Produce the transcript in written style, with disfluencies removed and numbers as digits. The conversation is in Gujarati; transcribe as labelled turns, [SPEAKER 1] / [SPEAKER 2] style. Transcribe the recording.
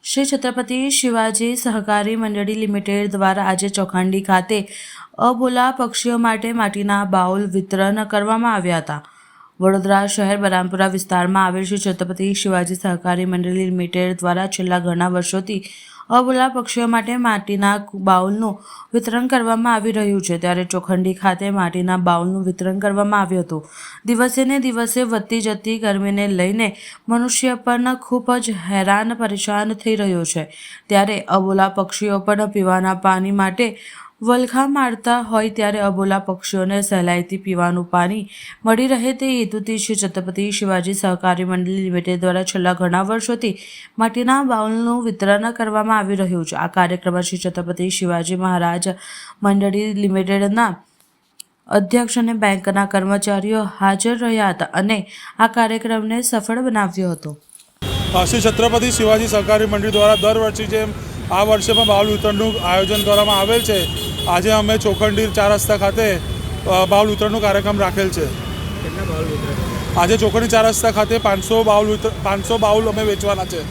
[SPEAKER 1] શ્રી છત્રપતિ શિવાજી સહકારી મંડળી લિમિટેડ દ્વારા આજે ચોખાંડી ખાતે અબોલા પક્ષીઓ માટે માટીના બાઉલ વિતરણ કરવામાં આવ્યા હતા। વડોદરા શહેર બરામપુરા વિસ્તારમાં આવેલ શ્રી છત્રપતિ શિવાજી સહકારી મંડળી લિમિટેડ દ્વારા છેલ્લા ઘણા વર્ષોથી અબોલા પક્ષીઓ માટે માટીના બાઉલનું વિતરણ કરવામાં આવી રહ્યું છે, ત્યારે ચોખંડી ખાતે માટીના બાઉલનું વિતરણ કરવામાં આવ્યું હતું। દિવસે ને દિવસે વધતી જતી ગરમીને લઈને મનુષ્ય પણ ખૂબ જ હેરાન પરેશાન થઈ રહ્યો છે, ત્યારે અબોલા પક્ષીઓ પણ પીવાના પાણી માટે વલખા મારતા હોય, ત્યારે અબોલા પક્ષીઓને સહેલાઈથી પીવાનું પાણી મળી રહે તે હેતુથી શ્રી છત્રપતિ શિવાજી સહકારી મંડળી લિમિટેડ દ્વારા છેલ્લા ઘણા વર્ષોથી માટીના બાઉલનું વિતરણ કરવામાં આવી રહ્યું છે। આ કાર્યક્રમમાં શ્રી છત્રપતિ શિવાજી મહારાજ મંડળી લિમિટેડના અધ્યક્ષ અને બેંકના કર્મચારીઓ હાજર રહ્યા હતા અને આ કાર્યક્રમને સફળ બનાવ્યો હતો।
[SPEAKER 2] શ્રી છત્રપતિ શિવાજી સહકારી મંડળી દ્વારા દર વર્ષે જેમ આ વર્ષે પણ બાઉલ વિતરણનું આયોજન કરવામાં આવેલ છે। આજે અમે ચોખંડી 4 રસ્તા ખાતે બાઉલ વિતરણનો કાર્યક્રમ રાખેલ છે। આજે ચોખંડી 4 રસ્તા ખાતે 500 બાઉલ અમે વેચવાના છે।